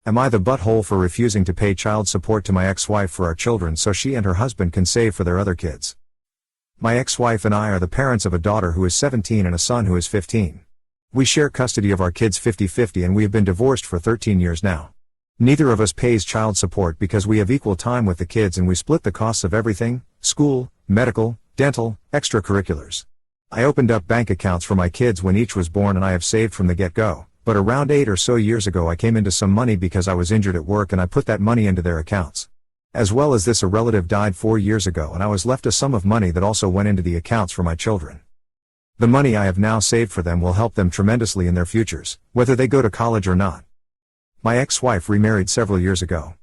Am I the butthole for refusing to pay child support to my ex-wife for our children so she and her husband can save for their other kids? My ex-wife and I are the parents of a daughter who is 17 and a son who is 15. We share custody of our kids 50-50 and we have been divorced for 13 years now. Neither of us pays child support because we have equal time with the kids and we split the costs of everything: school, medical, dental, extracurriculars. I opened up bank accounts for my kids when each was born and I have saved from the get-go, but around 8 or so years ago I came into some money because I was injured at work and I put that money into their accounts. As well as this, a relative died 4 years ago and I was left a sum of money that also went into the accounts for my children. The money I have now saved for them will help them tremendously in their futures, whether they go to college or not. My ex-wife remarried several years ago.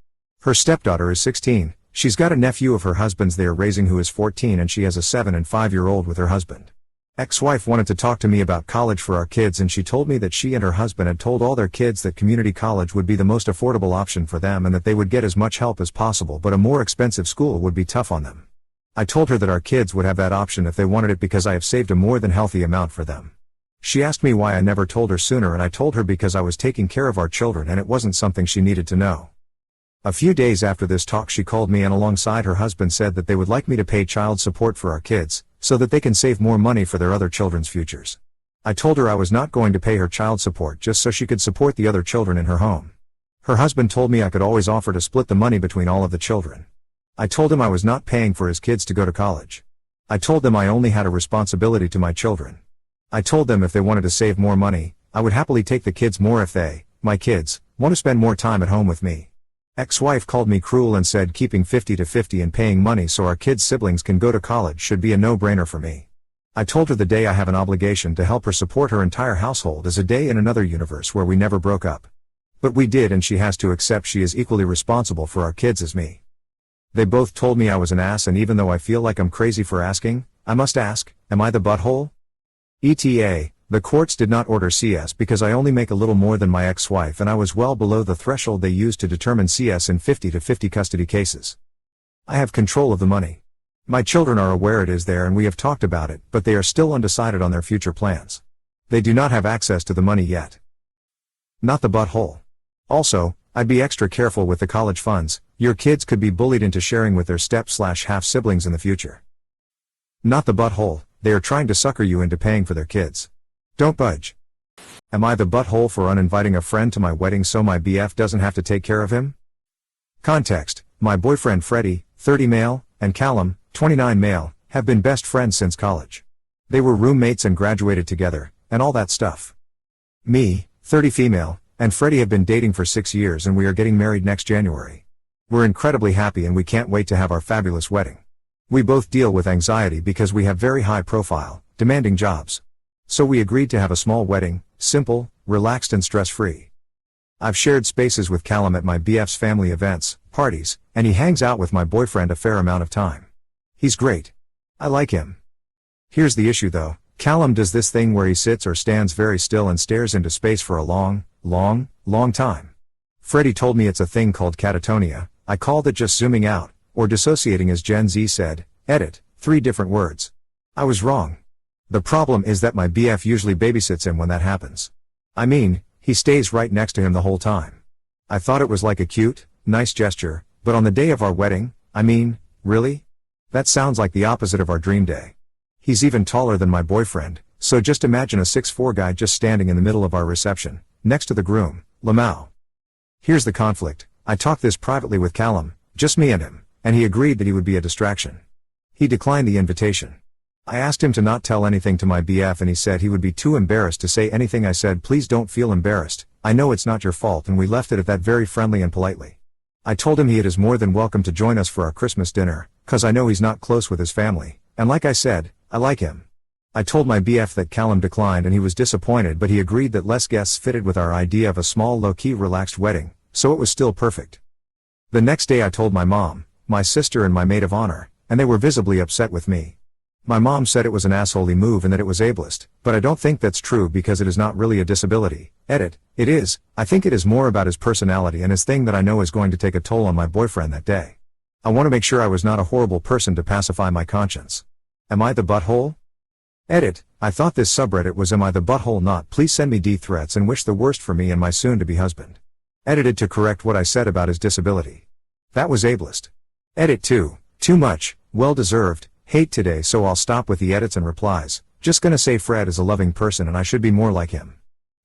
Her stepdaughter is 16, she's got a nephew of her husband's they are raising who is 14 and she has a 7 and 5-year-old with her husband. Ex-wife wanted to talk to me about college for our kids and she told me that she and her husband had told all their kids that community college would be the most affordable option for them and that they would get as much help as possible, but a more expensive school would be tough on them. I told her that our kids would have that option if they wanted it because I have saved a more than healthy amount for them. She asked me why I never told her sooner and I told her because I was taking care of our children and it wasn't something she needed to know. A few days after this talk she called me and alongside her husband said that they would like me to pay child support for our kids, so that they can save more money for their other children's futures. I told her I was not going to pay her child support just so she could support the other children in her home. Her husband told me I could always offer to split the money between all of the children. I told him I was not paying for his kids to go to college. I told them I only had a responsibility to my children. I told them if they wanted to save more money, I would happily take the kids more if they, my kids, want to spend more time at home with me. Ex-wife called me cruel and said keeping 50-50 and paying money so our kids' siblings can go to college should be a no-brainer for me. I told her the day I have an obligation to help her support her entire household is a day in another universe where we never broke up. But we did and she has to accept she is equally responsible for our kids as me. They both told me I was an ass and even though I feel like I'm crazy for asking, I must ask, am I the butthole? ETA, the courts did not order CS because I only make a little more than my ex-wife and I was well below the threshold they used to determine CS in 50-50 custody cases. I have control of the money. My children are aware it is there and we have talked about it, but they are still undecided on their future plans. They do not have access to the money yet. Not the butthole. Also, I'd be extra careful with the college funds. Your kids could be bullied into sharing with their step/half siblings in the future. Not the butthole, they are trying to sucker you into paying for their kids. Don't budge. Am I the butthole for uninviting a friend to my wedding so my BF doesn't have to take care of him? Context: my boyfriend Freddie, 30 male, and Callum, 29 male, have been best friends since college. They were roommates and graduated together, and all that stuff. Me, 30 female, and Freddie have been dating for 6 years and we are getting married next January. We're incredibly happy and we can't wait to have our fabulous wedding. We both deal with anxiety because we have very high profile, demanding jobs. So we agreed to have a small wedding, simple, relaxed and stress-free. I've shared spaces with Callum at my BF's family events, parties, and he hangs out with my boyfriend a fair amount of time. He's great. I like him. Here's the issue though, Callum does this thing where he sits or stands very still and stares into space for a long time. Freddie told me it's a thing called catatonia. I called it just zooming out, or dissociating as Gen Z said, edit, 3 different words. I was wrong. The problem is that my BF usually babysits him when that happens. I mean, he stays right next to him the whole time. I thought it was like a cute, nice gesture, but on the day of our wedding, I mean, really? That sounds like the opposite of our dream day. He's even taller than my boyfriend, so just imagine a 6'4" guy just standing in the middle of our reception, next to the groom, Lamau. Here's the conflict. I talked this privately with Callum, just me and him, and he agreed that he would be a distraction. He declined the invitation. I asked him to not tell anything to my BF and he said he would be too embarrassed to say anything. I said please don't feel embarrassed, I know it's not your fault, and we left it at that very friendly and politely. I told him he is more than welcome to join us for our Christmas dinner, cause I know he's not close with his family, and like I said, I like him. I told my BF that Callum declined and he was disappointed, but he agreed that less guests fitted with our idea of a small low-key relaxed wedding, so it was still perfect. The next day I told my mom, my sister and my maid of honor, and they were visibly upset with me. My mom said it was an assholey move and that it was ableist, but I don't think that's true because it is not really a disability. Edit, it is. I think it is more about his personality and his thing that I know is going to take a toll on my boyfriend that day. I want to make sure I was not a horrible person to pacify my conscience. Am I the butthole? Edit, I thought this subreddit was am I the butthole not. Please send me D threats and wish the worst for me and my soon-to-be husband. Edited to correct what I said about his disability. That was ableist. Edit 2. Too much, well deserved, hate today, so I'll stop with the edits and replies. Just gonna say Fred is a loving person and I should be more like him.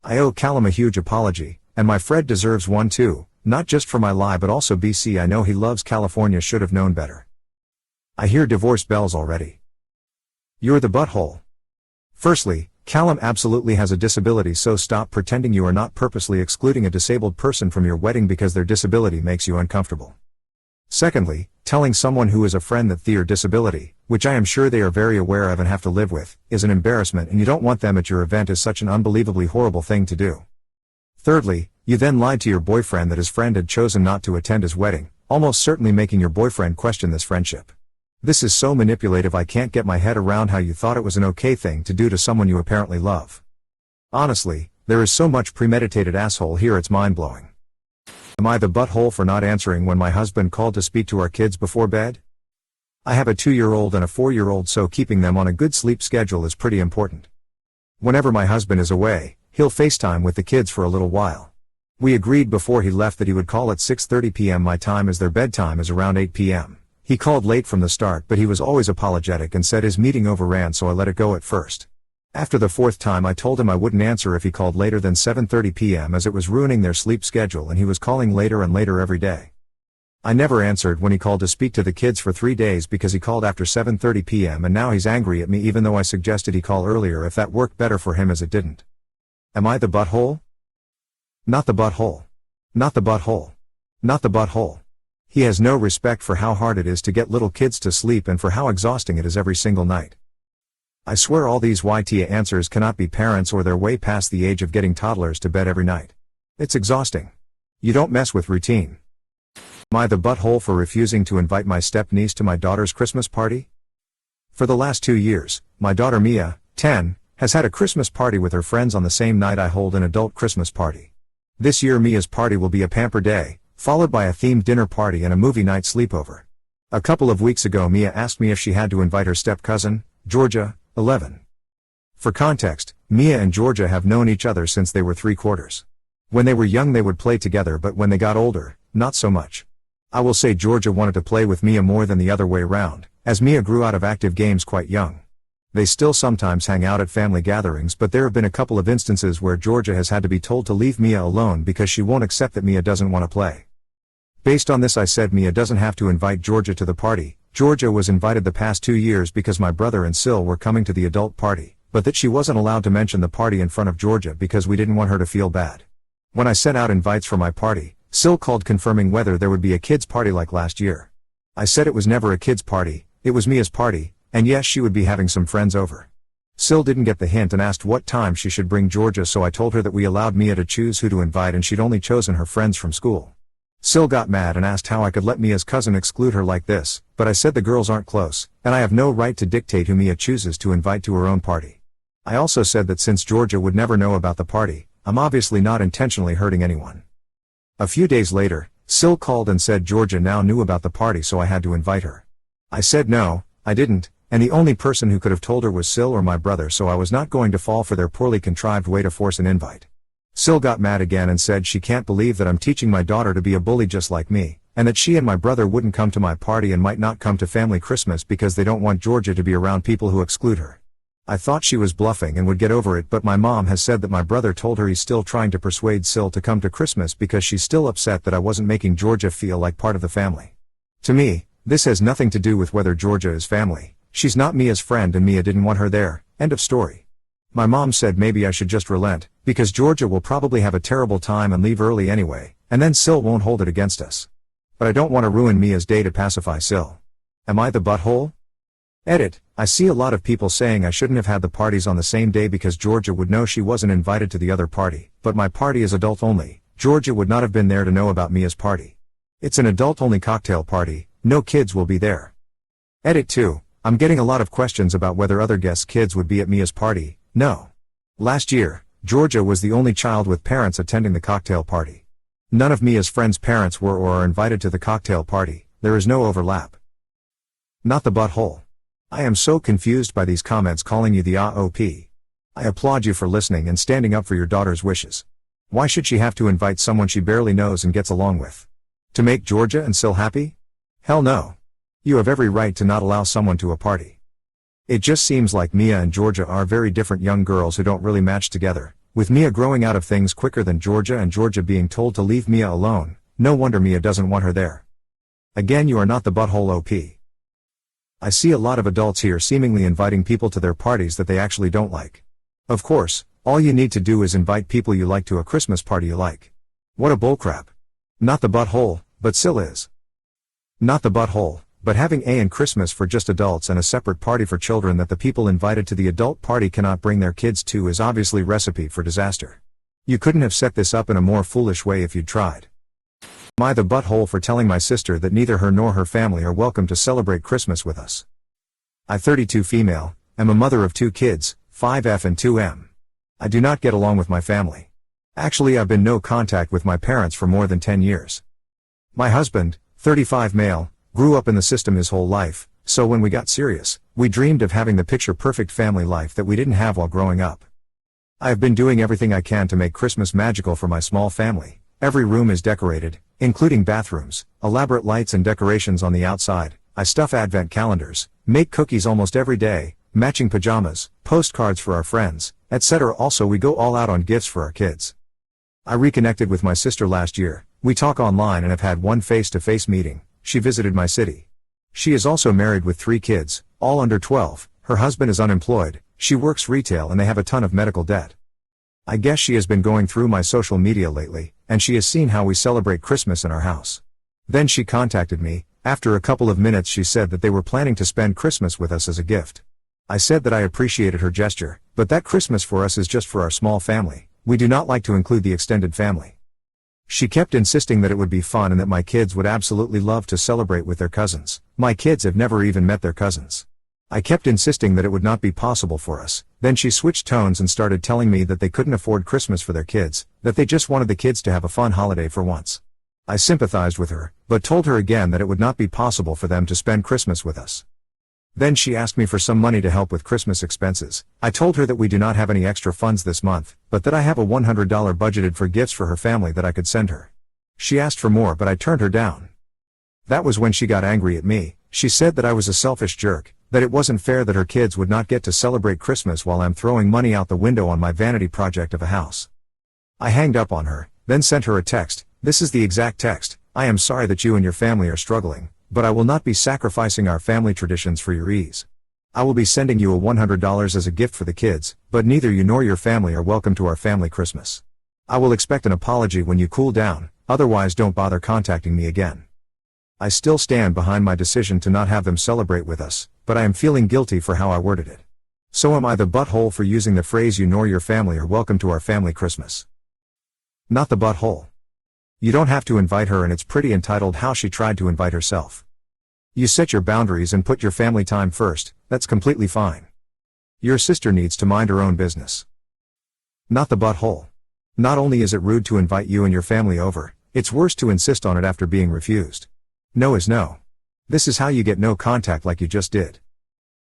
I owe Callum a huge apology, and my Fred deserves one too, not just for my lie but also BC I know he loves California, should have known better. I hear divorce bells already. You're the butthole. Firstly, Callum absolutely has a disability, so stop pretending you are not purposely excluding a disabled person from your wedding because their disability makes you uncomfortable. Secondly, telling someone who is a friend that their disability, which I am sure they are very aware of and have to live with, is an embarrassment and you don't want them at your event is such an unbelievably horrible thing to do. Thirdly, you then lied to your boyfriend that his friend had chosen not to attend his wedding, almost certainly making your boyfriend question this friendship. This is so manipulative, I can't get my head around how you thought it was an okay thing to do to someone you apparently love. Honestly, there is so much premeditated asshole here, it's mind-blowing. Am I the butthole for not answering when my husband called to speak to our kids before bed? I have a 2-year-old and a 4-year-old, so keeping them on a good sleep schedule is pretty important. Whenever my husband is away, he'll FaceTime with the kids for a little while. We agreed before he left that he would call at 6:30 p.m. my time as their bedtime is around 8 p.m. He called late from the start, but he was always apologetic and said his meeting overran, so I let it go at first. After the 4th time I told him I wouldn't answer if he called later than 7:30 p.m. as it was ruining their sleep schedule and he was calling later and later every day. I never answered when he called to speak to the kids for 3 days because he called after 7:30 p.m. and now he's angry at me even though I suggested he call earlier if that worked better for him, as it didn't. Am I the butthole? Not the butthole. Not the butthole. Not the butthole. He has no respect for how hard it is to get little kids to sleep and for how exhausting it is every single night. I swear all these YTA answers cannot be parents or they're way past the age of getting toddlers to bed every night. It's exhausting. You don't mess with routine. Am I the butthole for refusing to invite my step-niece to my daughter's Christmas party? For the last 2 years, my daughter Mia, 10, has had a Christmas party with her friends on the same night I hold an adult Christmas party. This year Mia's party will be a pamper day, followed by a themed dinner party and a movie night sleepover. A couple of weeks ago Mia asked me if she had to invite her step-cousin, Georgia, 11. For context, Mia and Georgia have known each other since they were 3/4. When they were young they would play together, but when they got older, not so much. I will say Georgia wanted to play with Mia more than the other way round, as Mia grew out of active games quite young. They still sometimes hang out at family gatherings, but there have been a couple of instances where Georgia has had to be told to leave Mia alone because she won't accept that Mia doesn't want to play. Based on this I said Mia doesn't have to invite Georgia to the party. Georgia was invited the past 2 years because my brother and Sil were coming to the adult party, but that she wasn't allowed to mention the party in front of Georgia because we didn't want her to feel bad. When I sent out invites for my party, Sil called confirming whether there would be a kids party like last year. I said it was never a kids party, it was Mia's party, and yes, she would be having some friends over. Sil didn't get the hint and asked what time she should bring Georgia, so I told her that we allowed Mia to choose who to invite and she'd only chosen her friends from school. Sil got mad and asked how I could let Mia's cousin exclude her like this, but I said the girls aren't close, and I have no right to dictate who Mia chooses to invite to her own party. I also said that since Georgia would never know about the party, I'm obviously not intentionally hurting anyone. A few days later, Sil called and said Georgia now knew about the party, so I had to invite her. I said no, I didn't, and the only person who could have told her was Sil or my brother, so I was not going to fall for their poorly contrived way to force an invite. Sil got mad again and said she can't believe that I'm teaching my daughter to be a bully just like me, and that she and my brother wouldn't come to my party and might not come to family Christmas because they don't want Georgia to be around people who exclude her. I thought she was bluffing and would get over it, but my mom has said that my brother told her he's still trying to persuade Sil to come to Christmas because she's still upset that I wasn't making Georgia feel like part of the family. To me, this has nothing to do with whether Georgia is family. She's not Mia's friend and Mia didn't want her there, end of story. My mom said maybe I should just relent, because Georgia will probably have a terrible time and leave early anyway, and then Sil won't hold it against us. But I don't want to ruin Mia's day to pacify Sil. Am I the butthole? Edit, I see a lot of people saying I shouldn't have had the parties on the same day because Georgia would know she wasn't invited to the other party, but my party is adult only. Georgia would not have been there to know about Mia's party. It's an adult only cocktail party, no kids will be there. Edit 2, I'm getting a lot of questions about whether other guests' kids would be at Mia's party. No. Last year, Georgia was the only child with parents attending the cocktail party. None of Mia's friends' parents were or are invited to the cocktail party, there is no overlap. Not the butthole. I am so confused by these comments calling you the AOP. I applaud you for listening and standing up for your daughter's wishes. Why should she have to invite someone she barely knows and gets along with? To make Georgia and Sil happy? Hell no. You have every right to not allow someone to a party. It just seems like Mia and Georgia are very different young girls who don't really match together, with Mia growing out of things quicker than Georgia and Georgia being told to leave Mia alone. No wonder Mia doesn't want her there. Again, you are not the butthole OP. I see a lot of adults here seemingly inviting people to their parties that they actually don't like. Of course, all you need to do is invite people you like to a Christmas party you like. What a bullcrap. Not the butthole, but Sil is. Not the butthole, but having a Christmas for just adults and a separate party for children that the people invited to the adult party cannot bring their kids to is obviously recipe for disaster. You couldn't have set this up in a more foolish way if you'd tried. Am I the butthole for telling my sister that neither her nor her family are welcome to celebrate Christmas with us? I, 32 female, am a mother of 2 kids, 5F and 2M. I do not get along with my family. Actually, I've been no contact with my parents for more than 10 years. My husband, 35 male, grew up in the system his whole life, so when we got serious, we dreamed of having the picture-perfect family life that we didn't have while growing up. I have been doing everything I can to make Christmas magical for my small family. Every room is decorated, including bathrooms, elaborate lights and decorations on the outside. I stuff advent calendars, make cookies almost every day, matching pajamas, postcards for our friends, etc. Also, we go all out on gifts for our kids. I reconnected with my sister last year. We talk online and have had one face-to-face meeting. She visited my city. She is also married with 3 kids, all under 12, her husband is unemployed, she works retail and they have a ton of medical debt. I guess she has been going through my social media lately, and she has seen how we celebrate Christmas in our house. Then she contacted me. After a couple of minutes she said that they were planning to spend Christmas with us as a gift. I said that I appreciated her gesture, but that Christmas for us is just for our small family. We do not like to include the extended family. She kept insisting that it would be fun and that my kids would absolutely love to celebrate with their cousins. My kids have never even met their cousins. I kept insisting that it would not be possible for us. Then she switched tones and started telling me that they couldn't afford Christmas for their kids, that they just wanted the kids to have a fun holiday for once. I sympathized with her, but told her again that it would not be possible for them to spend Christmas with us. Then she asked me for some money to help with Christmas expenses. I told her that we do not have any extra funds this month, but that I have a $100 budgeted for gifts for her family that I could send her. She asked for more, but I turned her down. That was when she got angry at me. She said that I was a selfish jerk, that it wasn't fair that her kids would not get to celebrate Christmas while I'm throwing money out the window on my vanity project of a house. I hanged up on her, then sent her a text. This is the exact text. I am sorry that you and your family are struggling, but I will not be sacrificing our family traditions for your ease. I will be sending you a $100 as a gift for the kids, but neither you nor your family are welcome to our family Christmas. I will expect an apology when you cool down, otherwise don't bother contacting me again. I still stand behind my decision to not have them celebrate with us, but I am feeling guilty for how I worded it. So am I the butthole for using the phrase you nor your family are welcome to our family Christmas? Not the butthole. You don't have to invite her, and it's pretty entitled how she tried to invite herself. You set your boundaries and put your family time first, that's completely fine. Your sister needs to mind her own business. Not the butthole. Not only is it rude to invite you and your family over, it's worse to insist on it after being refused. No is no. This is how you get no contact like you just did.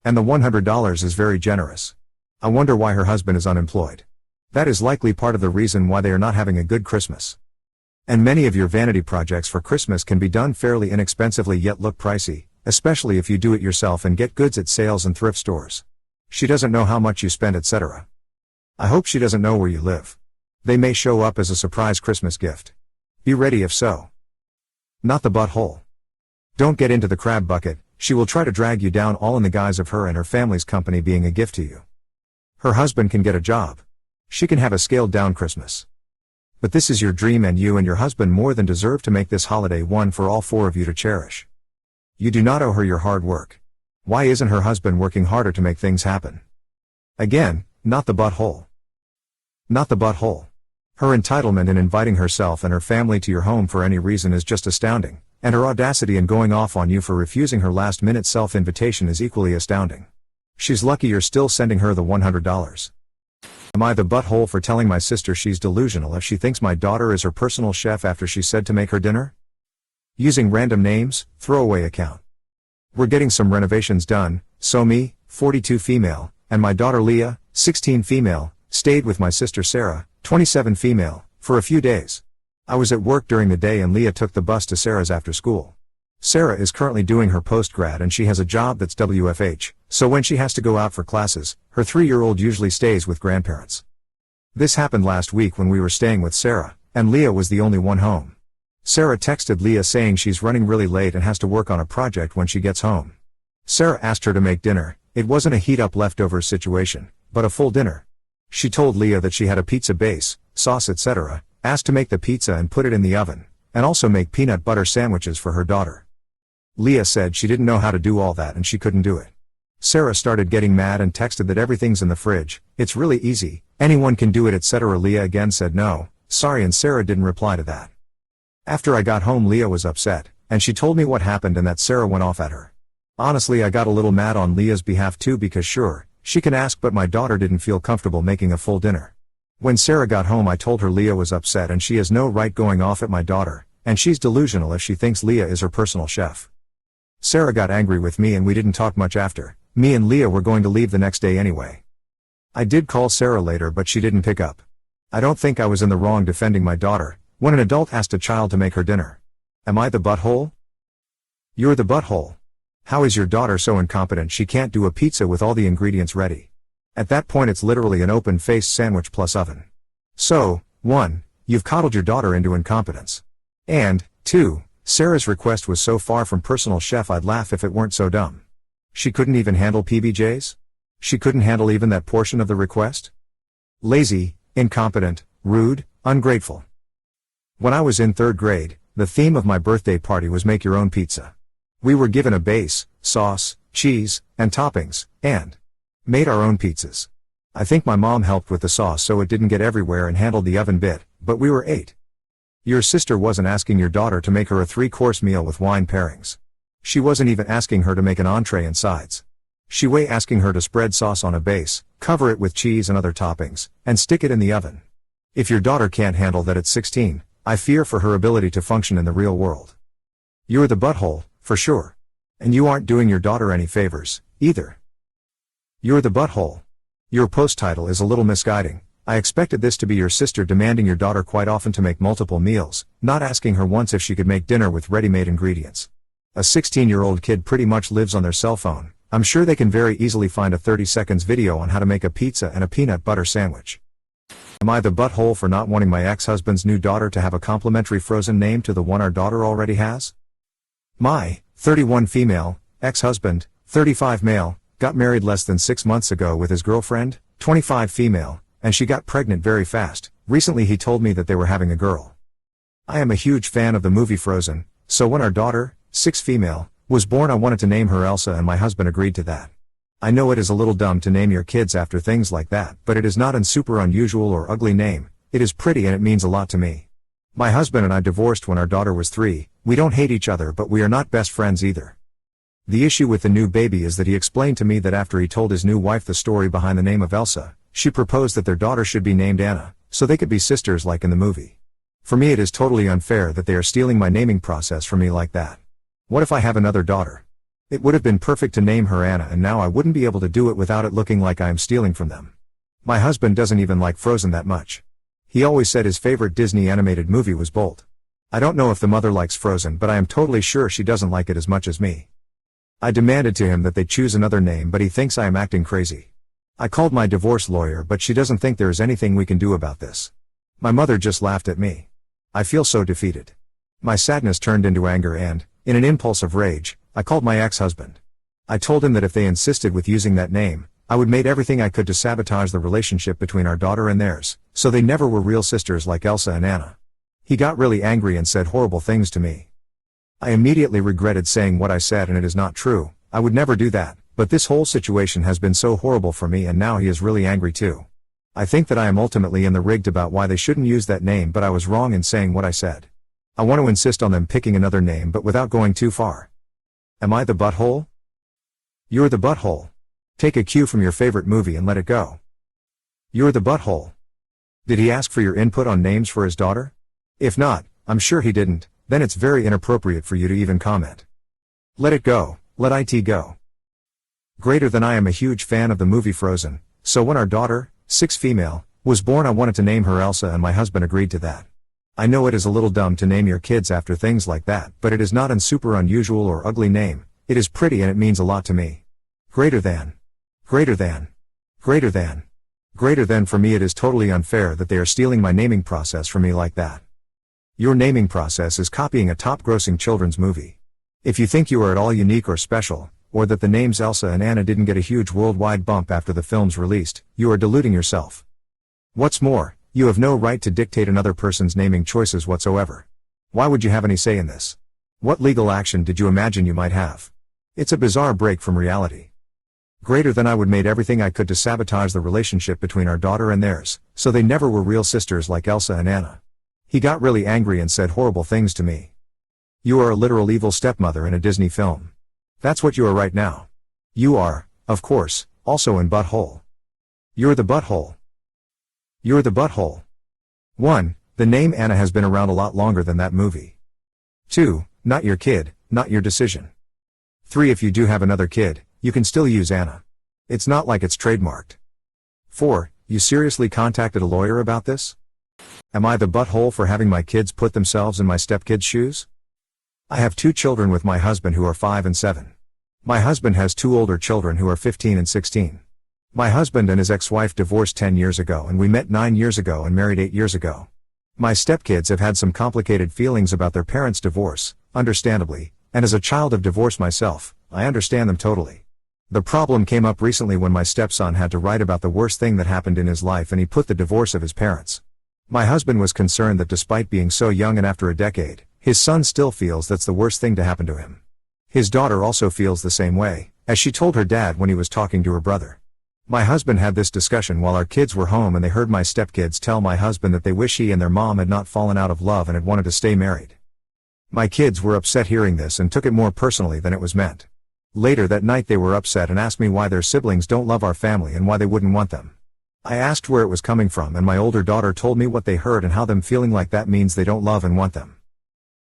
And the $100 is very generous. I wonder why her husband is unemployed. That is likely part of the reason why they are not having a good Christmas. And many of your vanity projects for Christmas can be done fairly inexpensively yet look pricey, especially if you do it yourself and get goods at sales and thrift stores. She doesn't know how much you spend, etc. I hope she doesn't know where you live. They may show up as a surprise Christmas gift. Be ready if so. Not the butthole. Don't get into the crab bucket. She will try to drag you down all in the guise of her and her family's company being a gift to you. Her husband can get a job. She can have a scaled down Christmas. But this is your dream, and you and your husband more than deserve to make this holiday one for all 4 of you to cherish. You do not owe her your hard work. Why isn't her husband working harder to make things happen? Again, not the butthole. Not the butthole. Her entitlement in inviting herself and her family to your home for any reason is just astounding, and her audacity in going off on you for refusing her last-minute self-invitation is equally astounding. She's lucky you're still sending her the $100. Am I the butthole for telling my sister she's delusional if she thinks my daughter is her personal chef after she said to make her dinner? Using random names, throwaway account. We're getting some renovations done, so me, 42 female, and my daughter Leah, 16 female, stayed with my sister Sarah, 27 female, For a few days. I was at work during the day and Leah took the bus to Sarah's after school. Sarah is currently doing her postgrad and she has a job that's WFH, so when she has to go out for classes, her 3-year-old usually stays with grandparents. This happened last week when we were staying with Sarah, and Leah was the only one home. Sarah texted Leah saying she's running really late and has to work on a project when she gets home. Sarah asked her to make dinner. It wasn't a heat-up leftovers situation, but a full dinner. She told Leah that she had a pizza base, sauce etc., asked to make the pizza and put it in the oven, and also make peanut butter sandwiches for her daughter. Leah said she didn't know how to do all that and she couldn't do it. Sarah started getting mad and texted that everything's in the fridge, it's really easy, anyone can do it etc. Leah again said no, sorry, and Sarah didn't reply to that. After I got home Leah was upset, and she told me what happened and that Sarah went off at her. Honestly I got a little mad on Leah's behalf too because sure, she can ask but my daughter didn't feel comfortable making a full dinner. When Sarah got home I told her Leah was upset and she has no right going off at my daughter, and she's delusional if she thinks Leah is her personal chef. Sarah got angry with me and we didn't talk much after. Me and Leah were going to leave the next day anyway. I did call Sarah later but she didn't pick up. I don't think I was in the wrong defending my daughter, when an adult asked a child to make her dinner. Am I the butthole? You're the butthole. How is your daughter so incompetent she can't do a pizza with all the ingredients ready? At that point it's literally an open-faced sandwich plus oven. So, 1, you've coddled your daughter into incompetence. And, 2, Sarah's request was so far from personal chef I'd laugh if it weren't so dumb. She couldn't even handle PBJs? She couldn't handle even that portion of the request? Lazy, incompetent, rude, ungrateful. When I was in 3rd grade, the theme of my birthday party was make your own pizza. We were given a base, sauce, cheese, and toppings, and made our own pizzas. I think my mom helped with the sauce so it didn't get everywhere and handled the oven bit, but we were 8. Your sister wasn't asking your daughter to make her a 3-course meal with wine pairings. She wasn't even asking her to make an entree and sides. She was asking her to spread sauce on a base, cover it with cheese and other toppings, and stick it in the oven. If your daughter can't handle that at 16, I fear for her ability to function in the real world. You're the butthole, for sure. And you aren't doing your daughter any favors, either. You're the butthole. Your post title is a little misguiding. I expected this to be your sister demanding your daughter quite often to make multiple meals, not asking her once if she could make dinner with ready-made ingredients. A 16-year-old kid pretty much lives on their cell phone. I'm sure they can very easily find a 30 seconds video on how to make a pizza and a peanut butter sandwich. Am I the butthole for not wanting my ex-husband's new daughter to have a complementary frozen name to the one our daughter already has? My 31 female, ex-husband, 35 male, got married less than 6 months ago with his girlfriend, 25 female, and she got pregnant very fast. Recently he told me that they were having a girl. I am a huge fan of the movie Frozen, so when our daughter, 6 female, was born I wanted to name her Elsa and my husband agreed to that. I know it is a little dumb to name your kids after things like that, but it is not a super unusual or ugly name, it is pretty and it means a lot to me. My husband and I divorced when our daughter was 3, we don't hate each other but we are not best friends either. The issue with the new baby is that he explained to me that after he told his new wife the story behind the name of Elsa, she proposed that their daughter should be named Anna, so they could be sisters like in the movie. For me it is totally unfair that they are stealing my naming process from me like that. What if I have another daughter? It would have been perfect to name her Anna and now I wouldn't be able to do it without it looking like I am stealing from them. My husband doesn't even like Frozen that much. He always said his favorite Disney animated movie was Bolt. I don't know if the mother likes Frozen but I am totally sure she doesn't like it as much as me. I demanded to him that they choose another name but he thinks I am acting crazy. I called my divorce lawyer but she doesn't think there is anything we can do about this. My mother just laughed at me. I feel so defeated. My sadness turned into anger and, in an impulse of rage, I called my ex-husband. I told him that if they insisted with using that name, I would make everything I could to sabotage the relationship between our daughter and theirs, so they never were real sisters like Elsa and Anna. He got really angry and said horrible things to me. I immediately regretted saying what I said and it is not true, I would never do that, but this whole situation has been so horrible for me and now he is really angry too. I think that I am ultimately in the rigged about why they shouldn't use that name but I was wrong in saying what I said. I want to insist on them picking another name but without going too far. Am I the butthole? You're the butthole. Take a cue from your favorite movie and let it go. You're the butthole. Did he ask for your input on names for his daughter? If not, I'm sure he didn't, then it's very inappropriate for you to even comment. Let it go, let it go. Greater than I am a huge fan of the movie Frozen, so when our daughter, 6 female, Was born I wanted to name her Elsa and my husband agreed to that. I know it is a little dumb to name your kids after things like that, but it is not a super unusual or ugly name, it is pretty and it means a lot to me. Greater than. Greater than. Greater than. Greater than for me it is totally unfair that they are stealing my naming process from me like that. Your naming process is copying a top-grossing children's movie. If you think you are at all unique or special, or that the names Elsa and Anna didn't get a huge worldwide bump after the films released, you are deluding yourself. What's more, you have no right to dictate another person's naming choices whatsoever. Why would you have any say in this? What legal action did you imagine you might have? It's a bizarre break from reality. Greater than I would made everything I could to sabotage the relationship between our daughter and theirs, so they never were real sisters like Elsa and Anna. He got really angry and said horrible things to me. You are a literal evil stepmother in a Disney film. That's what you are right now. You are, of course, also in butthole. You're the butthole. You're the butthole. 1. The name Anna has been around a lot longer than that movie. 2. Not your kid, not your decision. 3. If you do have another kid, you can still use Anna. It's not like it's trademarked. 4. You seriously contacted a lawyer about this? Am I the butthole for having my kids put themselves in my stepkids' shoes? I have 2 children with my husband who are 5 and 7. My husband has 2 older children who are 15 and 16. My husband and his ex-wife divorced 10 years ago and we met 9 years ago and married 8 years ago. My stepkids have had some complicated feelings about their parents' divorce, understandably, and as a child of divorce myself, I understand them totally. The problem came up recently when my stepson had to write about the worst thing that happened in his life and he put the divorce of his parents. My husband was concerned that despite being so young and after a decade, his son still feels that's the worst thing to happen to him. His daughter also feels the same way, as she told her dad when he was talking to her brother. My husband had this discussion while our kids were home and they heard my stepkids tell my husband that they wish he and their mom had not fallen out of love and had wanted to stay married. My kids were upset hearing this and took it more personally than it was meant. Later that night they were upset and asked me why their siblings don't love our family and why they wouldn't want them. I asked where it was coming from and my older daughter told me what they heard and how them feeling like that means they don't love and want them.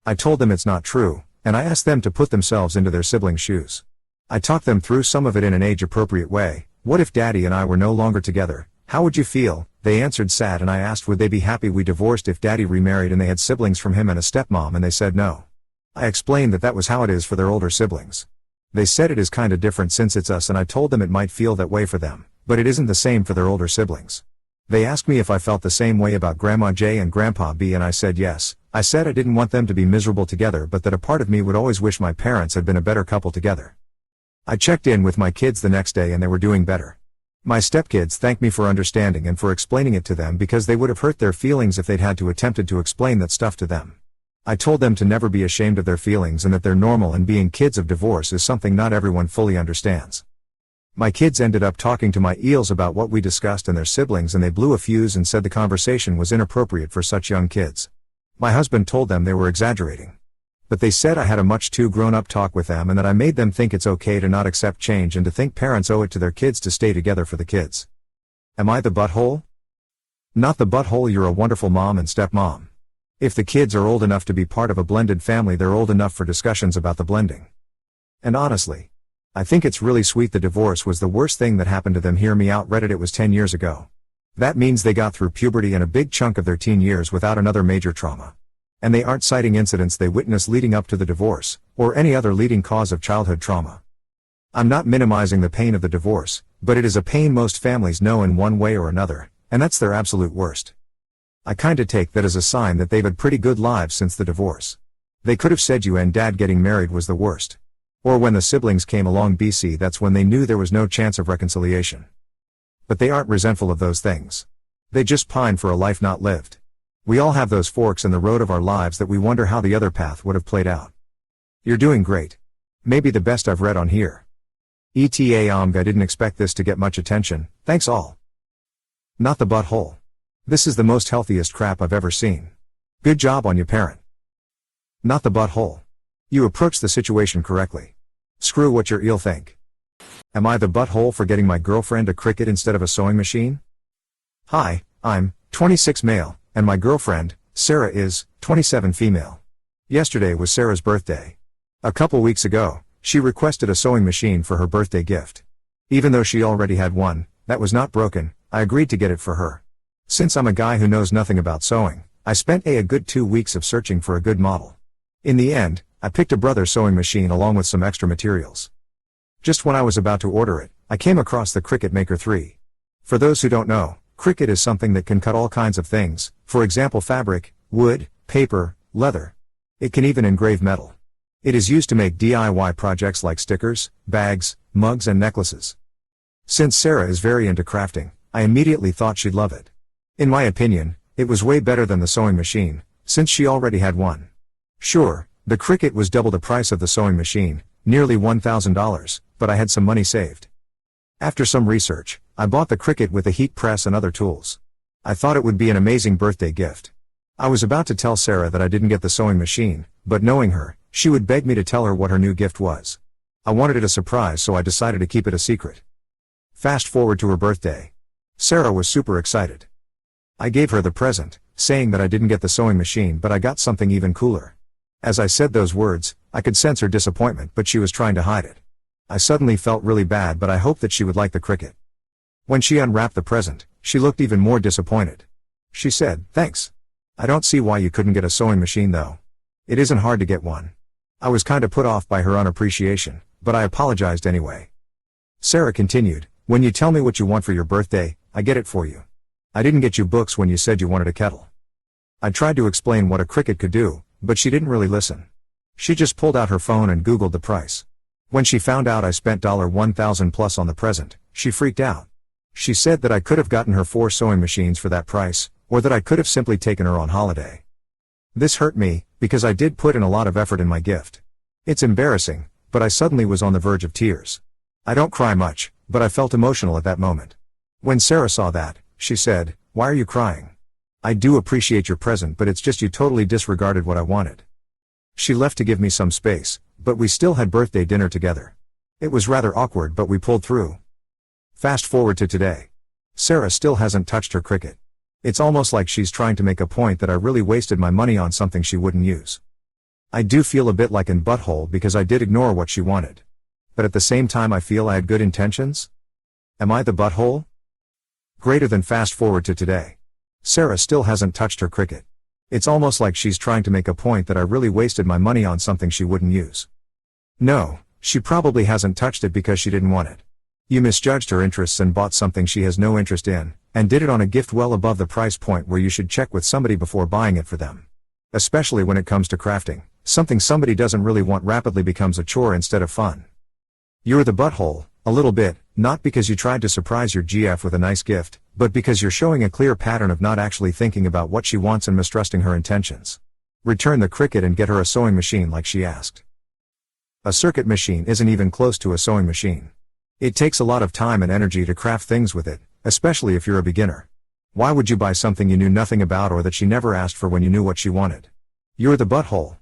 I told them it's not true, and I asked them to put themselves into their siblings' shoes. I talked them through some of it in an age-appropriate way. What if Daddy and I were no longer together? How would you feel? They answered sad and I asked would they be happy we divorced if Daddy remarried and they had siblings from him and a stepmom and they said no. I explained that was how it is for their older siblings. They said it is kinda different since it's us and I told them it might feel that way for them, but it isn't the same for their older siblings. They asked me if I felt the same way about Grandma J and Grandpa B and I said yes. I said I didn't want them to be miserable together but that a part of me would always wish my parents had been a better couple together. I checked in with my kids the next day and they were doing better. My stepkids thanked me for understanding and for explaining it to them because they would have hurt their feelings if they'd had to attempted to explain that stuff to them. I told them to never be ashamed of their feelings and that they're normal and being kids of divorce is something not everyone fully understands. My kids ended up talking to my eels about what we discussed and their siblings and they blew a fuse and said the conversation was inappropriate for such young kids. My husband told them they were exaggerating. But they said I had a much too grown-up talk with them and that I made them think it's okay to not accept change and to think parents owe it to their kids to stay together for the kids. Am I the butthole? Not the butthole, you're a wonderful mom and stepmom. If the kids are old enough to be part of a blended family they're old enough for discussions about the blending. And honestly, I think it's really sweet the divorce was the worst thing that happened to them. Hear me out, Reddit, it was 10 years ago. That means they got through puberty and a big chunk of their teen years without another major trauma. And they aren't citing incidents they witnessed leading up to the divorce, or any other leading cause of childhood trauma. I'm not minimizing the pain of the divorce, but it is a pain most families know in one way or another, and that's their absolute worst. I kinda take that as a sign that they've had pretty good lives since the divorce. They could have said you and Dad getting married was the worst. Or when the siblings came along BC, that's when they knew there was no chance of reconciliation. But they aren't resentful of those things. They just pine for a life not lived. We all have those forks in the road of our lives that we wonder how the other path would have played out. You're doing great. Maybe the best I've read on here. ETA I didn't expect this to get much attention, thanks all. Not the butthole. This is the most healthiest crap I've ever seen. Good job on you, parent. Not the butthole. You approached the situation correctly. Screw what your eel think. Am I the butthole for getting my girlfriend a Cricut instead of a sewing machine? Hi, I'm 26 male, and my girlfriend, Sarah, is 27 female. Yesterday was Sarah's birthday. A couple weeks ago, she requested a sewing machine for her birthday gift. Even though she already had one, that was not broken, I agreed to get it for her. Since I'm a guy who knows nothing about sewing, I spent a good 2 weeks of searching for a good model. In the end, I picked a brother sewing machine along with some extra materials. Just when I was about to order it, I came across the Cricut Maker 3. For those who don't know, Cricut is something that can cut all kinds of things, for example fabric, wood, paper, leather. It can even engrave metal. It is used to make DIY projects like stickers, bags, mugs and necklaces. Since Sarah is very into crafting, I immediately thought she'd love it. In my opinion, it was way better than the sewing machine, since she already had one. Sure, the Cricut was double the price of the sewing machine, nearly $1,000, but I had some money saved. After some research, I bought the Cricut with a heat press and other tools. I thought it would be an amazing birthday gift. I was about to tell Sarah that I didn't get the sewing machine, but knowing her, she would beg me to tell her what her new gift was. I wanted it a surprise, so I decided to keep it a secret. Fast forward to her birthday. Sarah was super excited. I gave her the present, saying that I didn't get the sewing machine but I got something even cooler. As I said those words, I could sense her disappointment, but she was trying to hide it. I suddenly felt really bad, but I hoped that she would like the Cricut. When she unwrapped the present, she looked even more disappointed. She said, "Thanks. I don't see why you couldn't get a sewing machine though. It isn't hard to get one." I was kinda put off by her unappreciation, but I apologized anyway. Sarah continued, "When you tell me what you want for your birthday, I get it for you. I didn't get you books when you said you wanted a kettle." I tried to explain what a Cricut could do, but she didn't really listen. She just pulled out her phone and Googled the price. When she found out I spent $1,000 plus on the present, she freaked out. She said that I could have gotten her 4 sewing machines for that price, or that I could have simply taken her on holiday. This hurt me, because I did put in a lot of effort in my gift. It's embarrassing, but I suddenly was on the verge of tears. I don't cry much, but I felt emotional at that moment. When Sarah saw that, she said, "Why are you crying? I do appreciate your present, but it's just you totally disregarded what I wanted." She left to give me some space, but we still had birthday dinner together. It was rather awkward, but we pulled through. Fast forward to today. Sarah still hasn't touched her Cricut. It's almost like she's trying to make a point that I really wasted my money on something she wouldn't use. I do feel a bit like an butthole because I did ignore what she wanted. But at the same time I feel I had good intentions. Am I the butthole? Greater than fast forward to today. Sarah still hasn't touched her Cricut. It's almost like she's trying to make a point that I really wasted my money on something she wouldn't use. No, she probably hasn't touched it because she didn't want it. You misjudged her interests and bought something she has no interest in, and did it on a gift well above the price point where you should check with somebody before buying it for them. Especially when it comes to crafting, something somebody doesn't really want rapidly becomes a chore instead of fun. You're the butthole, a little bit, not because you tried to surprise your GF with a nice gift, but because you're showing a clear pattern of not actually thinking about what she wants and mistrusting her intentions. Return the Cricut and get her a sewing machine like she asked. A Cricut machine isn't even close to a sewing machine. It takes a lot of time and energy to craft things with it, especially if you're a beginner. Why would you buy something you knew nothing about or that she never asked for when you knew what she wanted? You're the butthole.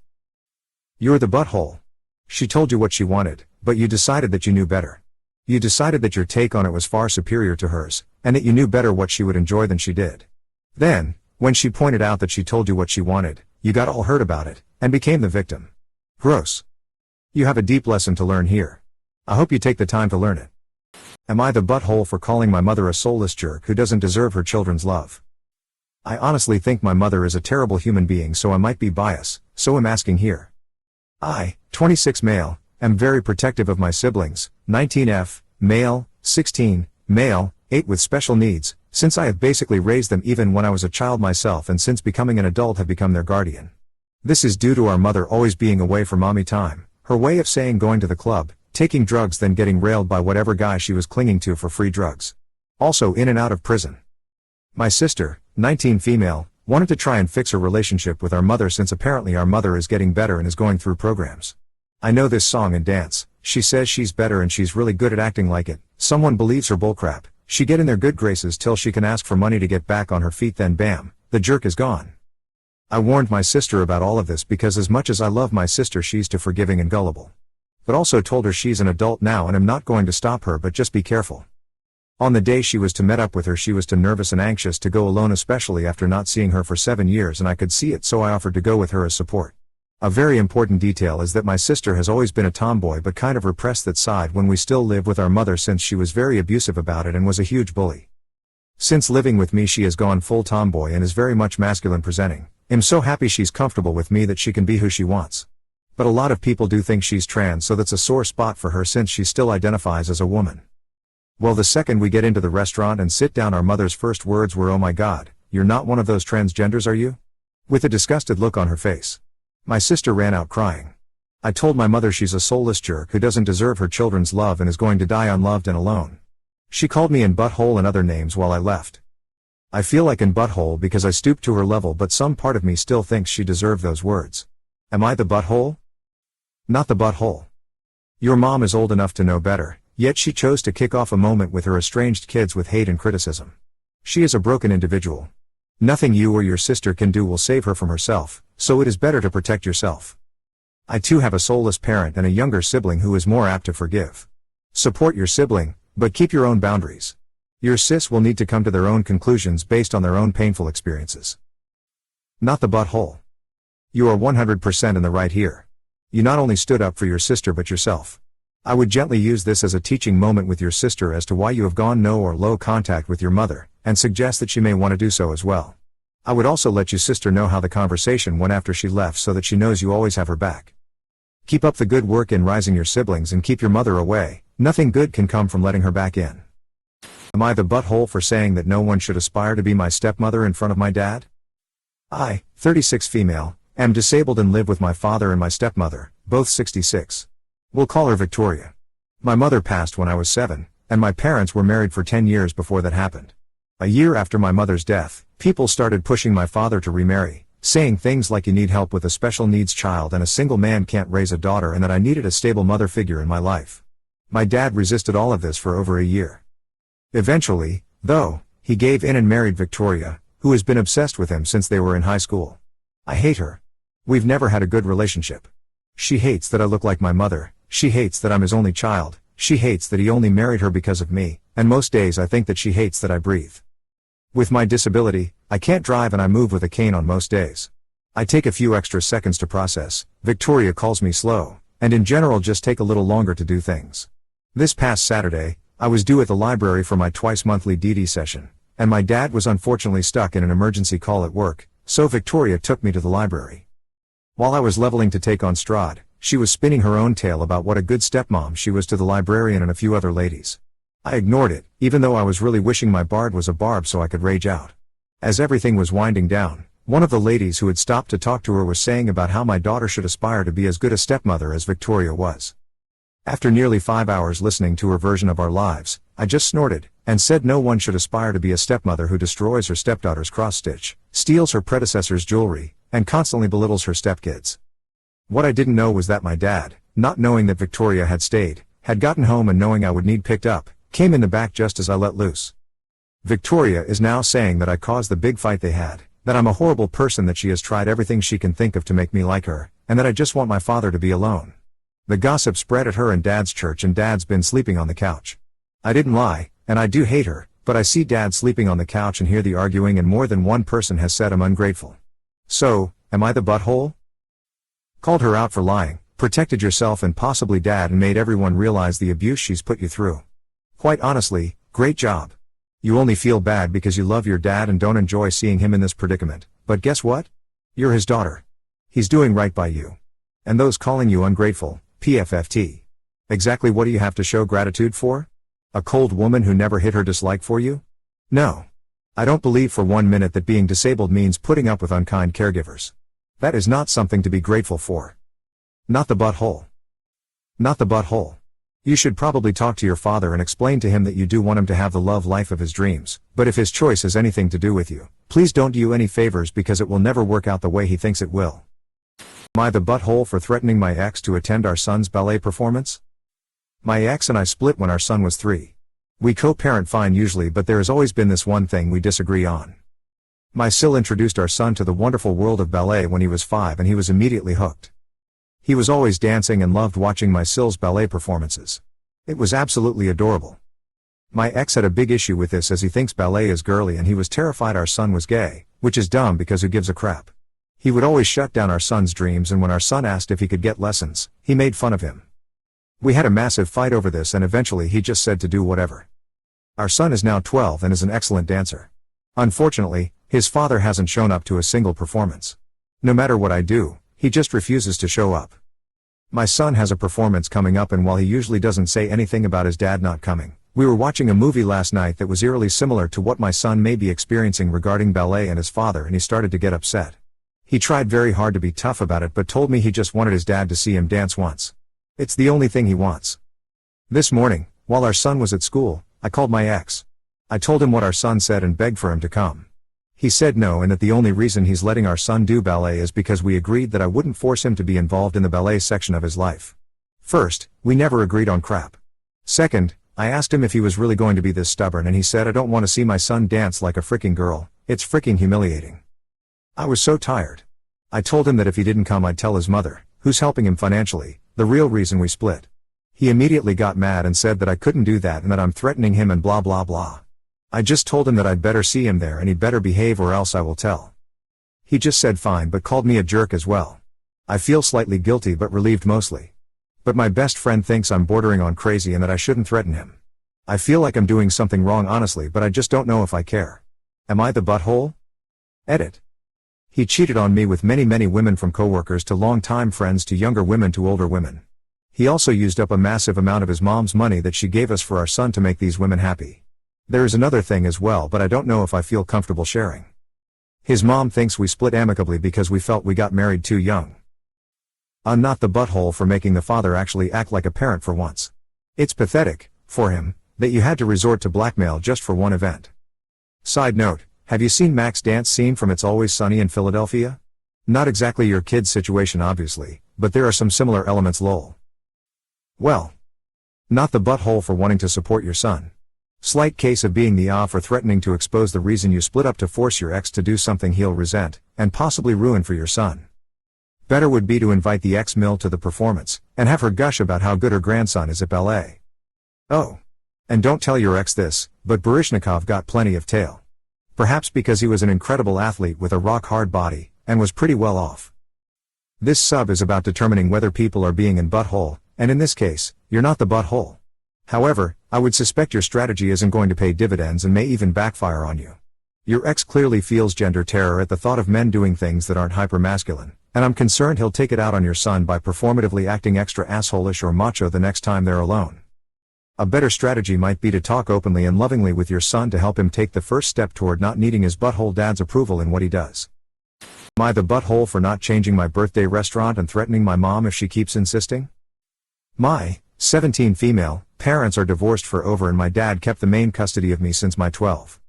You're the butthole. She told you what she wanted, but you decided that you knew better. You decided that your take on it was far superior to hers, and that you knew better what she would enjoy than she did. Then, when she pointed out that she told you what she wanted, you got all hurt about it, and became the victim. Gross. You have a deep lesson to learn here. I hope you take the time to learn it. Am I the butthole for calling my mother a soulless jerk who doesn't deserve her children's love? I honestly think my mother is a terrible human being, so I might be biased, so I'm asking here. I, 26 male, am very protective of my siblings, 19F, male, 16, male, 8 with special needs, since I have basically raised them even when I was a child myself, and since becoming an adult have become their guardian. This is due to our mother always being away for mommy time, her way of saying going to the club, taking drugs, then getting railed by whatever guy she was clinging to for free drugs. Also in and out of prison. My sister, 19 female, wanted to try and fix her relationship with our mother since apparently our mother is getting better and is going through programs. I know this song and dance, she says she's better and she's really good at acting like it, someone believes her bullcrap, she get in their good graces till she can ask for money to get back on her feet, then bam, the jerk is gone. I warned my sister about all of this because as much as I love my sister she's too forgiving and gullible. But also told her she's an adult now and I'm not going to stop her, but just be careful. On the day she was to meet up with her she was too nervous and anxious to go alone, especially after not seeing her for 7 years, and I could see it, so I offered to go with her as support. A very important detail is that my sister has always been a tomboy but kind of repressed that side when we still live with our mother since she was very abusive about it and was a huge bully. Since living with me she has gone full tomboy and is very much masculine presenting. I'm so happy she's comfortable with me that she can be who she wants. But a lot of people do think she's trans, so that's a sore spot for her since she still identifies as a woman. Well, the second we get into the restaurant and sit down, our mother's first words were, "Oh my God, you're not one of those transgenders, are you?" With a disgusted look on her face. My sister ran out crying. I told my mother she's a soulless jerk who doesn't deserve her children's love and is going to die unloved and alone. She called me in butthole and other names while I left. I feel like in butthole because I stooped to her level, but some part of me still thinks she deserved those words. Am I the butthole? Not the butthole. Your mom is old enough to know better, yet she chose to kick off a moment with her estranged kids with hate and criticism. She is a broken individual. Nothing you or your sister can do will save her from herself, so it is better to protect yourself. I too have a soulless parent and a younger sibling who is more apt to forgive. Support your sibling, but keep your own boundaries. Your sis will need to come to their own conclusions based on their own painful experiences. Not the butthole. You are 100% in the right here. You not only stood up for your sister but yourself. I would gently use this as a teaching moment with your sister as to why you have gone no or low contact with your mother, and suggest that she may want to do so as well. I would also let your sister know how the conversation went after she left so that she knows you always have her back. Keep up the good work in raising your siblings and keep your mother away. Nothing good can come from letting her back in. Am I the butthole for saying that no one should aspire to be my stepmother in front of my dad? I, 36 female, am disabled and live with my father and my stepmother, both 66. We'll call her Victoria. My mother passed when I was 7, and my parents were married for 10 years before that happened. A year after my mother's death, people started pushing my father to remarry, saying things like you need help with a special needs child and a single man can't raise a daughter, and that I needed a stable mother figure in my life. My dad resisted all of this for over a year. Eventually, though, he gave in and married Victoria, who has been obsessed with him since they were in high school. I hate her. We've never had a good relationship. She hates that I look like my mother, she hates that I'm his only child, she hates that he only married her because of me, and most days I think that she hates that I breathe. With my disability, I can't drive and I move with a cane on most days. I take a few extra seconds to process. Victoria calls me slow, and in general just take a little longer to do things. This past Saturday, I was due at the library for my twice-monthly DD session, and my dad was unfortunately stuck in an emergency call at work, so Victoria took me to the library. While I was leveling to take on Strahd, she was spinning her own tale about what a good stepmom she was to the librarian and a few other ladies. I ignored it, even though I was really wishing my Bard was a barb so I could rage out. As everything was winding down, one of the ladies who had stopped to talk to her was saying about how my daughter should aspire to be as good a stepmother as Victoria was. After nearly 5 hours listening to her version of our lives, I just snorted, and said no one should aspire to be a stepmother who destroys her stepdaughter's cross-stitch, steals her predecessor's jewelry, and constantly belittles her stepkids. What I didn't know was that my dad, not knowing that Victoria had stayed, had gotten home and knowing I would need picked up, came in the back just as I let loose. Victoria is now saying that I caused the big fight they had, that I'm a horrible person, that she has tried everything she can think of to make me like her, and that I just want my father to be alone. The gossip spread at her and Dad's church, and Dad's been sleeping on the couch. I didn't lie, and I do hate her, but I see Dad sleeping on the couch and hear the arguing, and more than one person has said I'm ungrateful. So, am I the butthole? Called her out for lying, protected yourself and possibly Dad, and made everyone realize the abuse she's put you through. Quite honestly, great job. You only feel bad because you love your dad and don't enjoy seeing him in this predicament, but guess what? You're his daughter. He's doing right by you. And those calling you ungrateful, PFFT. Exactly what do you have to show gratitude for? A cold woman who never hid her dislike for you? No. I don't believe for 1 minute that being disabled means putting up with unkind caregivers. That is not something to be grateful for. Not the butthole. Not the butthole. You should probably talk to your father and explain to him that you do want him to have the love life of his dreams, but if his choice has anything to do with you, please don't do you any favors because it will never work out the way he thinks it will. Am I the butthole for threatening my ex to attend our son's ballet performance? My ex and I split when our son was 3. We co-parent fine usually, but there has always been this one thing we disagree on. My Sil introduced our son to the wonderful world of ballet when he was 5 and he was immediately hooked. He was always dancing and loved watching my Sil's ballet performances. It was absolutely adorable. My ex had a big issue with this as he thinks ballet is girly and he was terrified our son was gay, which is dumb because who gives a crap. He would always shut down our son's dreams, and when our son asked if he could get lessons, he made fun of him. We had a massive fight over this and eventually he just said to do whatever. Our son is now 12 and is an excellent dancer. Unfortunately, his father hasn't shown up to a single performance. No matter what I do, he just refuses to show up. My son has a performance coming up, and while he usually doesn't say anything about his dad not coming, we were watching a movie last night that was eerily similar to what my son may be experiencing regarding ballet and his father, and he started to get upset. He tried very hard to be tough about it but told me he just wanted his dad to see him dance once. It's the only thing he wants. This morning, while our son was at school, I called my ex. I told him what our son said and begged for him to come. He said no, and that the only reason he's letting our son do ballet is because we agreed that I wouldn't force him to be involved in the ballet section of his life. First, we never agreed on crap. Second, I asked him if he was really going to be this stubborn, and he said I don't want to see my son dance like a freaking girl, it's freaking humiliating. I was so tired. I told him that if he didn't come I'd tell his mother, who's helping him financially, the real reason we split. He immediately got mad and said that I couldn't do that and that I'm threatening him and blah blah blah. I just told him that I'd better see him there and he'd better behave or else I will tell. He just said fine but called me a jerk as well. I feel slightly guilty but relieved mostly. But my best friend thinks I'm bordering on crazy and that I shouldn't threaten him. I feel like I'm doing something wrong honestly, but I just don't know if I care. Am I the butthole? Edit. He cheated on me with many women, from coworkers to long-time friends to younger women to older women. He also used up a massive amount of his mom's money that she gave us for our son to make these women happy. There is another thing as well, but I don't know if I feel comfortable sharing. His mom thinks we split amicably because we felt we got married too young. I'm not the butthole for making the father actually act like a parent for once. It's pathetic, for him, that you had to resort to blackmail just for one event. Side note, have you seen Mac's dance scene from It's Always Sunny in Philadelphia? Not exactly your kid's situation obviously, but there are some similar elements lol. Well. Not the butthole for wanting to support your son. Slight case of being the for threatening to expose the reason you split up to force your ex to do something he'll resent, and possibly ruin for your son. Better would be to invite the ex-mill to the performance, and have her gush about how good her grandson is at ballet. Oh. And don't tell your ex this, but Baryshnikov got plenty of tail. Perhaps because he was an incredible athlete with a rock-hard body, and was pretty well off. This sub is about determining whether people are being in butthole, and in this case, you're not the butthole. However, I would suspect your strategy isn't going to pay dividends and may even backfire on you. Your ex clearly feels gender terror at the thought of men doing things that aren't hyper-masculine, and I'm concerned he'll take it out on your son by performatively acting extra asshole-ish or macho the next time they're alone. A better strategy might be to talk openly and lovingly with your son to help him take the first step toward not needing his butthole dad's approval in what he does. Am I the butthole for not changing my birthday restaurant and threatening my mom if she keeps insisting? My 17 female parents are divorced for over, and my dad kept the main custody of me since my 12.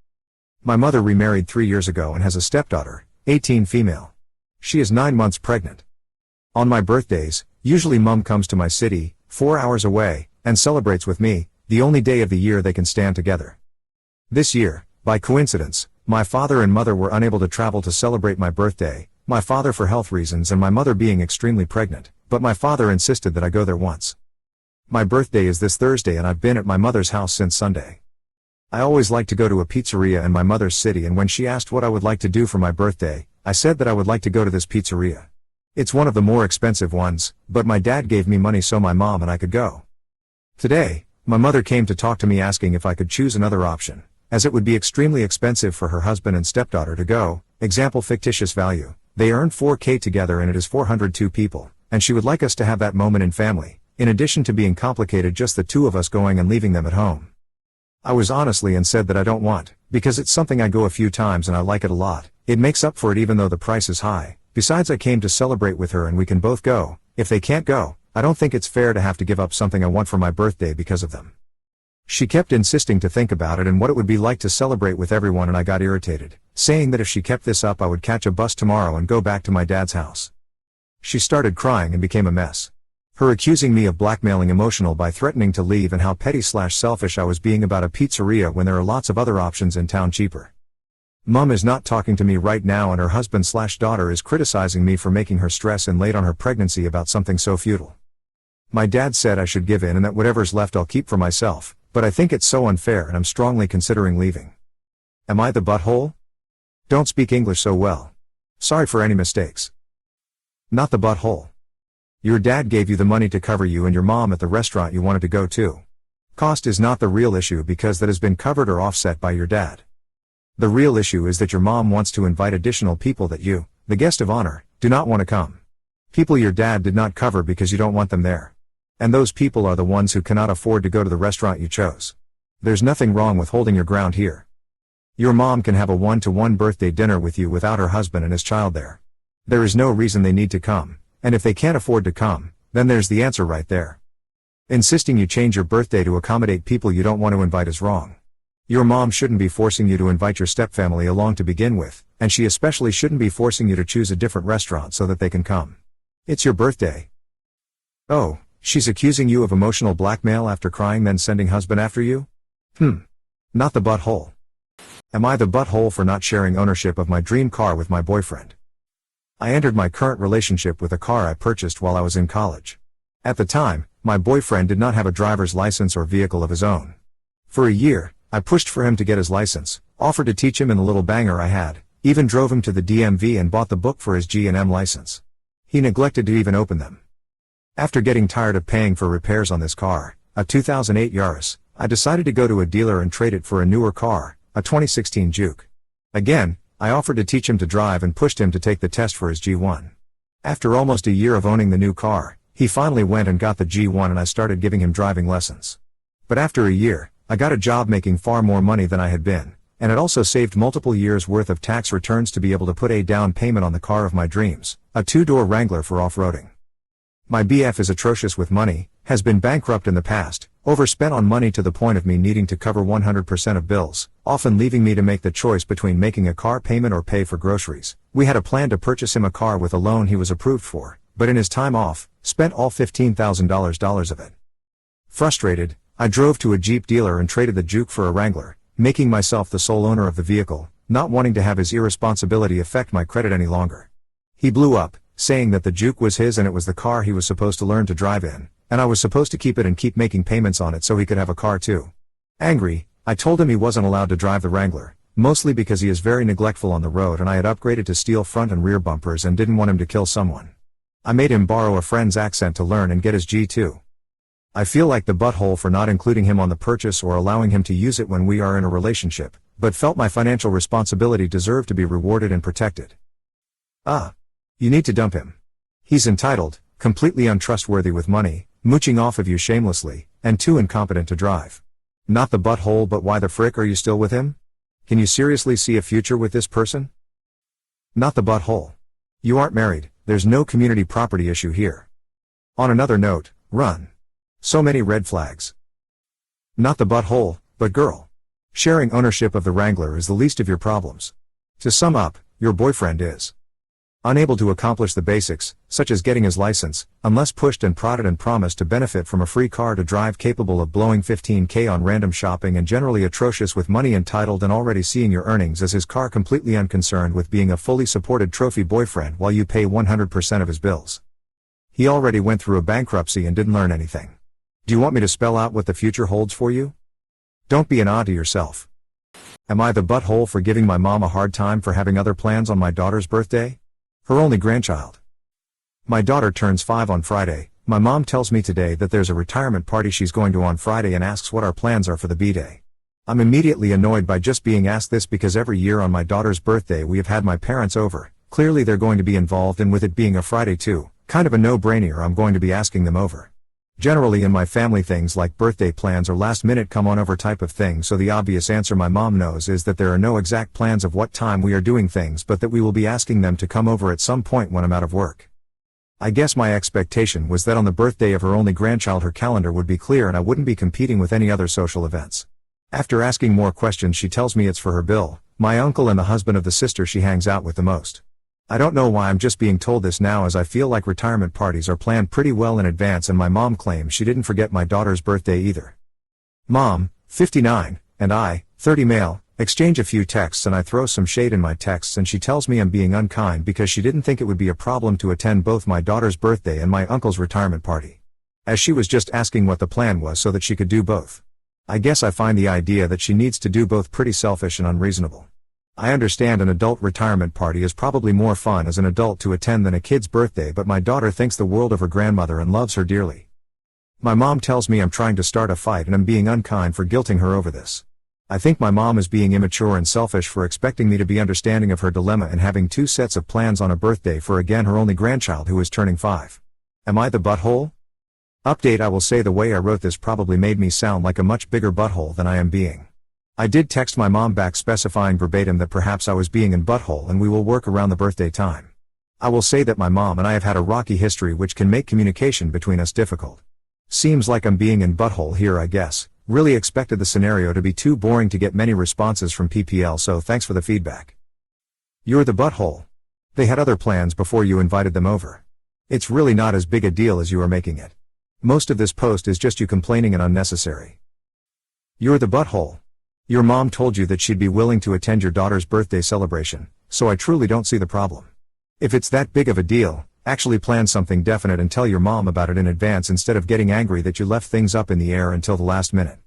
My mother remarried 3 years ago and has a stepdaughter, 18 female. She is 9 months pregnant. On my birthdays, usually mum comes to my city, 4 hours away, and celebrates with me, the only day of the year they can stand together. This year, by coincidence, my father and mother were unable to travel to celebrate my birthday, my father for health reasons and my mother being extremely pregnant, but my father insisted that I go there once. My birthday is this Thursday and I've been at my mother's house since Sunday. I always like to go to a pizzeria in my mother's city, and when she asked what I would like to do for my birthday, I said that I would like to go to this pizzeria. It's one of the more expensive ones, but my dad gave me money so my mom and I could go. Today, my mother came to talk to me asking if I could choose another option, as it would be extremely expensive for her husband and stepdaughter to go. Example, fictitious value. They earn $4,000 together and it is 402 people, and she would like us to have that moment in family, in addition to being complicated just the two of us going and leaving them at home. I was honestly and said that I don't want, because it's something I go a few times and I like it a lot. It makes up for it even though the price is high. Besides, I came to celebrate with her and we can both go. If they can't go, I don't think it's fair to have to give up something I want for my birthday because of them. She kept insisting to think about it and what it would be like to celebrate with everyone, and I got irritated, saying that if she kept this up I would catch a bus tomorrow and go back to my dad's house. She started crying and became a mess. Her accusing me of blackmailing emotional by threatening to leave, and how petty/selfish I was being about a pizzeria when there are lots of other options in town cheaper. Mum is not talking to me right now, and her husband/daughter is criticizing me for making her stress and late on her pregnancy about something so futile. My dad said I should give in and that whatever's left I'll keep for myself, but I think it's so unfair and I'm strongly considering leaving. Am I the butthole? Don't speak English so well. Sorry for any mistakes. Not the butthole. Your dad gave you the money to cover you and your mom at the restaurant you wanted to go to. Cost is not the real issue because that has been covered or offset by your dad. The real issue is that your mom wants to invite additional people that you, the guest of honor, do not want to come. People your dad did not cover because you don't want them there. And those people are the ones who cannot afford to go to the restaurant you chose. There's nothing wrong with holding your ground here. Your mom can have a one-to-one birthday dinner with you without her husband and his child there. There is no reason they need to come, and if they can't afford to come, then there's the answer right there. Insisting you change your birthday to accommodate people you don't want to invite is wrong. Your mom shouldn't be forcing you to invite your stepfamily along to begin with, and she especially shouldn't be forcing you to choose a different restaurant so that they can come. It's your birthday. Oh, she's accusing you of emotional blackmail after crying then sending husband after you? Not the butthole. Am I the butthole for not sharing ownership of my dream car with my boyfriend? I entered my current relationship with a car I purchased while I was in college. At the time, my boyfriend did not have a driver's license or vehicle of his own. For a year, I pushed for him to get his license, offered to teach him in the little banger I had, even drove him to the DMV and bought the book for his G&M license. He neglected to even open them. After getting tired of paying for repairs on this car, a 2008 Yaris, I decided to go to a dealer and trade it for a newer car, a 2016 Juke. Again, I offered to teach him to drive and pushed him to take the test for his G1. After almost a year of owning the new car, he finally went and got the G1 and I started giving him driving lessons. But after a year, I got a job making far more money than I had been, and it also saved multiple years' worth of tax returns to be able to put a down payment on the car of my dreams, a two-door Wrangler for off-roading. My BF is atrocious with money, has been bankrupt in the past, overspent on money to the point of me needing to cover 100% of bills, often leaving me to make the choice between making a car payment or pay for groceries. We had a plan to purchase him a car with a loan he was approved for, but in his time off, spent all $15,000 of it. Frustrated, I drove to a Jeep dealer and traded the Juke for a Wrangler, making myself the sole owner of the vehicle, not wanting to have his irresponsibility affect my credit any longer. He blew up, saying that the Juke was his and it was the car he was supposed to learn to drive in, and I was supposed to keep it and keep making payments on it so he could have a car too. Angry, I told him he wasn't allowed to drive the Wrangler, mostly because he is very neglectful on the road and I had upgraded to steel front and rear bumpers and didn't want him to kill someone. I made him borrow a friend's accent to learn and get his G2. I feel like the butthole for not including him on the purchase or allowing him to use it when we are in a relationship, but felt my financial responsibility deserved to be rewarded and protected. You need to dump him. He's entitled, completely untrustworthy with money, mooching off of you shamelessly, and too incompetent to drive. Not the butthole, but why the frick are you still with him? Can you seriously see a future with this person? Not the butthole. You aren't married, there's no community property issue here. On another note, run. So many red flags. Not the butthole, but girl. Sharing ownership of the Wrangler is the least of your problems. To sum up, your boyfriend is unable to accomplish the basics, such as getting his license, unless pushed and prodded and promised to benefit from a free car to drive capable of blowing $15K on random shopping and generally atrocious with money entitled and already seeing your earnings as his car completely unconcerned with being a fully supported trophy boyfriend while you pay 100% of his bills. He already went through a bankruptcy and didn't learn anything. Do you want me to spell out what the future holds for you? Don't be an odd to yourself. Am I the butthole for giving my mom a hard time for having other plans on my daughter's birthday? Her only grandchild. My daughter turns 5 on Friday. My mom tells me today that there's a retirement party she's going to on Friday and asks what our plans are for the B-day. I'm immediately annoyed by just being asked this because every year on my daughter's birthday we have had my parents over. Clearly they're going to be involved, and with it being a Friday too, kind of a no-brainer, I'm going to be asking them over. Generally in my family things like birthday plans are last-minute come-on-over type of thing, so the obvious answer my mom knows is that there are no exact plans of what time we are doing things, but that we will be asking them to come over at some point when I'm out of work. I guess my expectation was that on the birthday of her only grandchild her calendar would be clear and I wouldn't be competing with any other social events. After asking more questions she tells me it's for her Bill, my uncle and the husband of the sister she hangs out with the most. I don't know why I'm just being told this now, as I feel like retirement parties are planned pretty well in advance and my mom claims she didn't forget my daughter's birthday either. Mom, 59, and I, 30 male, exchange a few texts and I throw some shade in my texts and she tells me I'm being unkind because she didn't think it would be a problem to attend both my daughter's birthday and my uncle's retirement party. As she was just asking what the plan was so that she could do both. I guess I find the idea that she needs to do both pretty selfish and unreasonable. I understand an adult retirement party is probably more fun as an adult to attend than a kid's birthday, but my daughter thinks the world of her grandmother and loves her dearly. My mom tells me I'm trying to start a fight and I'm being unkind for guilting her over this. I think my mom is being immature and selfish for expecting me to be understanding of her dilemma and having two sets of plans on a birthday for again her only grandchild who is turning 5. Am I the butthole? Update: I will say the way I wrote this probably made me sound like a much bigger butthole than I am being. I did text my mom back specifying verbatim that perhaps I was being in butthole and we will work around the birthday time. I will say that my mom and I have had a rocky history which can make communication between us difficult. Seems like I'm being in butthole here, I guess. Really expected the scenario to be too boring to get many responses from PPL, so thanks for the feedback. You're the butthole. They had other plans before you invited them over. It's really not as big a deal as you are making it. Most of this post is just you complaining and unnecessary. You're the butthole. Your mom told you that she'd be willing to attend your daughter's birthday celebration, so I truly don't see the problem. If it's that big of a deal, actually plan something definite and tell your mom about it in advance instead of getting angry that you left things up in the air until the last minute.